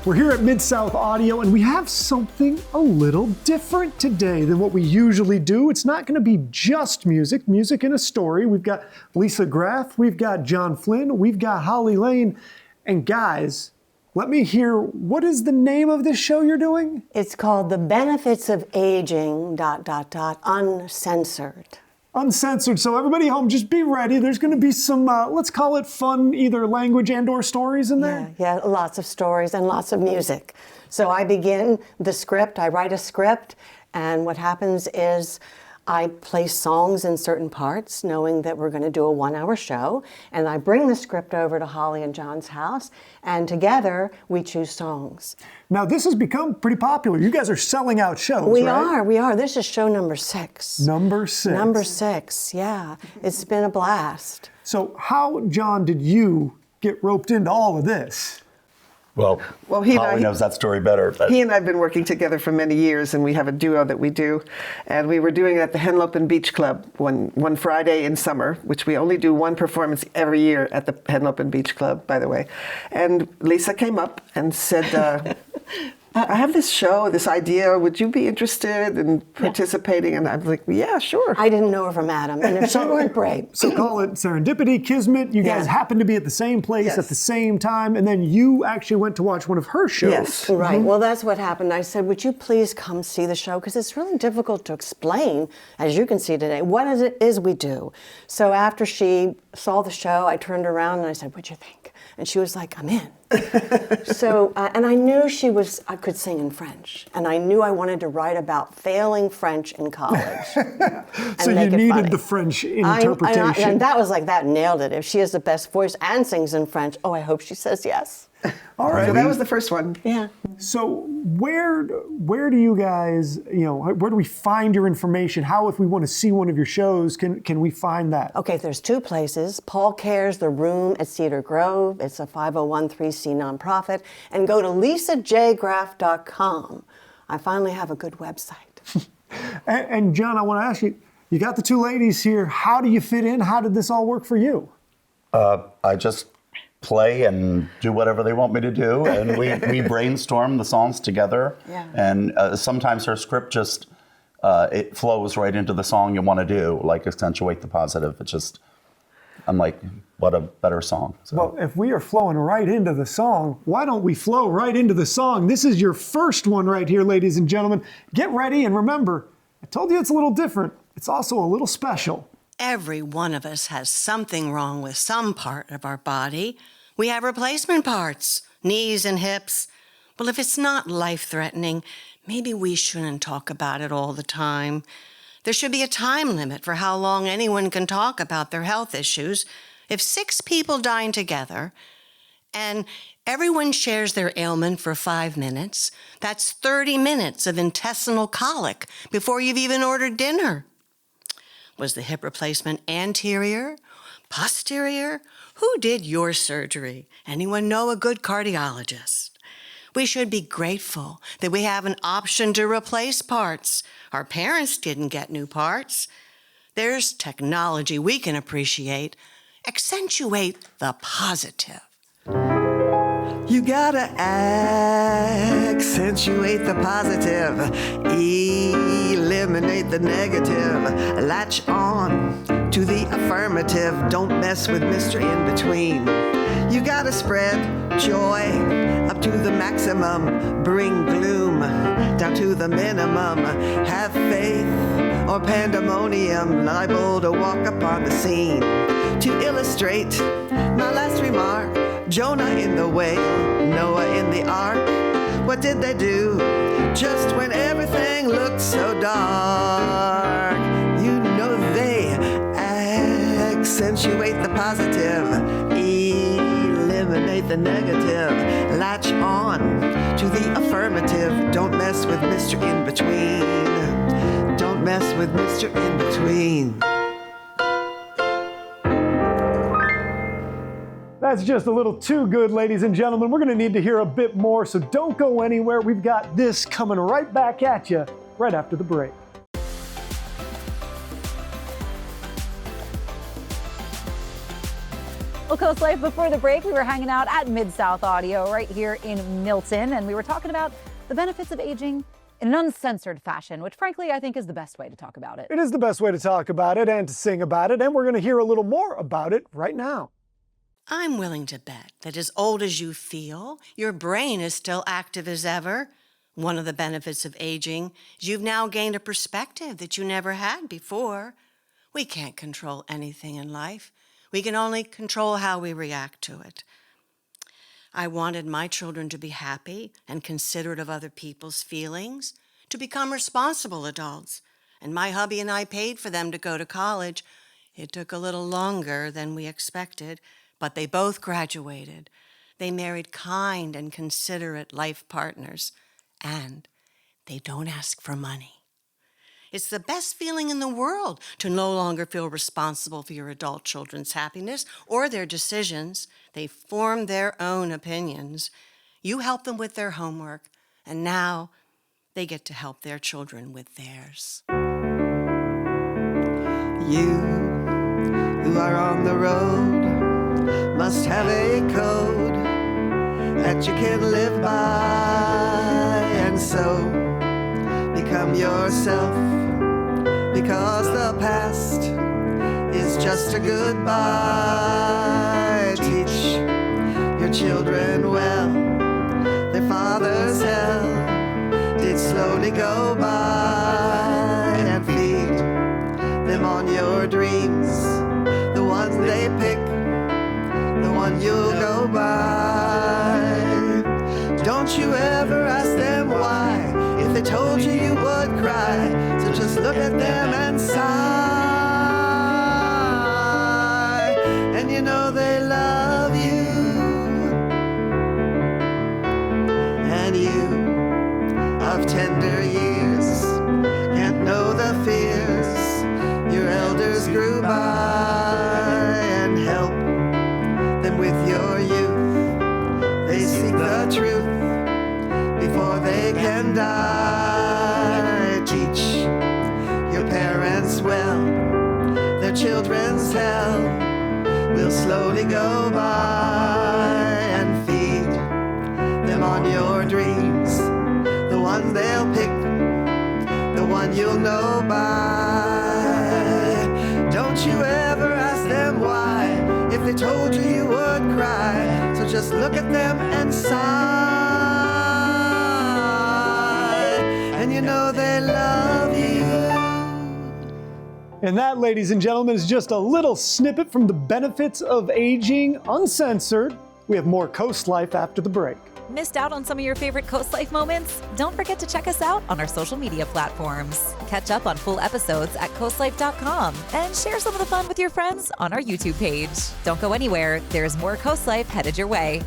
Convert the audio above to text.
We're here at Mid-South Audio, and we have something a little different today than what we usually do. It's not going to be just music and a story. We've got Lisa Graff, we've got John Flynn, we've got Holly Lane. And guys, let me hear, what is the name of this show you're doing? It's called The Benefits of Aging, Uncensored. Uncensored. So everybody home, just be ready. There's going to be some, let's call it fun, either language and or stories in there. Yeah, lots of stories and lots of music. So I begin the script, I write a script, and what happens is I place songs in certain parts, knowing that we're going to do a 1-hour show, and I bring the script over to Holly and John's house, and together we choose songs. Now this has become pretty popular. You guys are selling out shows, We right? are. This is show number 6. Number 6. Number 6, yeah. It's been a blast. So how, John, did you get roped into all of this? Well, Holly knows that story better. But He and I have been working together for many years, and we have a duo that we do. And we were doing it at the Henlopen Beach Club one Friday in summer, which we only do one performance every year at the Henlopen Beach Club, by the way. And Lisa came up and said, I have this show, this idea. Would you be interested in participating? And I was like, yeah, sure. I didn't know her from Adam, and it went great. So call it serendipity, kismet. You guys happened to be at the same place at the same time, and then you actually went to watch one of her shows. Yes. Right. Well, that's what happened. I said, would you please come see the show? Because it's really difficult to explain, as you can see today, what it is we do. So after she saw the show, I turned around and I said, what'd you think? And she was like, I'm in. So, and I knew I could sing in French. And I knew I wanted to write about failing French in college. So you needed the French interpretation. And that was like, that nailed it. If she has the best voice and sings in French, I hope she says yes. All right. So that was the first one. Yeah. So where do you guys, where do we find your information? How, if we want to see one of your shows, can we find that? Okay, there's 2 places. Paul Cares, The Room at Cedar Grove. It's a 501(c) nonprofit. And go to lisajgraff.com. I finally have a good website. And John, I want to ask you, you got the 2 ladies here. How do you fit in? How did this all work for you? I just play and do whatever they want me to do, and we brainstorm the songs together. Yeah. And sometimes her script just it flows right into the song you want to do, like Accentuate the Positive. I'm like, what a better song. So. Well, if we are flowing right into the song, why don't we flow right into the song? This is your first one right here, ladies and gentlemen. Get ready, and remember, I told you it's a little different. It's also a little special. Every one of us has something wrong with some part of our body. We have replacement parts, knees and hips. Well, if it's not life-threatening, maybe we shouldn't talk about it all the time. There should be a time limit for how long anyone can talk about their health issues. If 6 people dine together and everyone shares their ailment for 5 minutes, that's 30 minutes of intestinal colic before you've even ordered dinner. Was the hip replacement anterior, posterior? Who did your surgery? Anyone know a good cardiologist? We should be grateful that we have an option to replace parts. Our parents didn't get new parts. There's technology we can appreciate. Accentuate the positive. You gotta accentuate the positive, eliminate the negative, latch on to the affirmative, don't mess with Mr. In-Between. You gotta spread joy up to the maximum, bring gloom down to the minimum, have faith or pandemonium, liable to walk upon the scene. To illustrate my last remark, Jonah in the whale, Noah in the ark. What did they do just when everything looked so dark? You know they accentuate the positive, eliminate the negative, latch on to the affirmative. Don't mess with Mr. In-Between. Don't mess with Mr. In-Between. That's just a little too good, ladies and gentlemen. We're going to need to hear a bit more, so don't go anywhere. We've got this coming right back at you right after the break. Well, CoastLife, before the break, we were hanging out at Mid-South Audio right here in Milton, and we were talking about the benefits of aging in an uncensored fashion, which frankly I think is the best way to talk about it. It is the best way to talk about it and to sing about it, and we're going to hear a little more about it right now. I'm willing to bet that as old as you feel, your brain is still active as ever. One of the benefits of aging is you've now gained a perspective that you never had before. We can't control anything in life. We can only control how we react to it. I wanted my children to be happy and considerate of other people's feelings, to become responsible adults. And my hubby and I paid for them to go to college. It took a little longer than we expected, but they both graduated. They married kind and considerate life partners, and they don't ask for money. It's the best feeling in the world to no longer feel responsible for your adult children's happiness or their decisions. They form their own opinions. You help them with their homework, and now they get to help their children with theirs. You who are on the road must have a code that you can live by, and so become yourself, because the past is just a goodbye. Teach your children well, their father's hell did slowly go by, and feed them on your dreams, the ones they pick, the one you'll go by. Don't you ever ask them why. If they told you, you would cry. So just look at them and sigh, and you know they love you. And you of tender years can't know the fears your elders grew by, and help them with your youth. They seek the truth before they can die. Teach your parents well, their children's hell will slowly go by, and feed them on your dreams, the one they'll pick, the one you'll know by. Don't you ever ask them why. If they told you, you would cry. So just look at them and sigh, and you know they love you. And that, ladies and gentlemen, is just a little snippet from the benefits of aging uncensored. We have more CoastLife after the break. Missed out on some of your favorite CoastLife moments? Don't forget to check us out on our social media platforms. Catch up on full episodes at coastlife.com and share some of the fun with your friends on our YouTube page. Don't go anywhere. There's more CoastLife headed your way.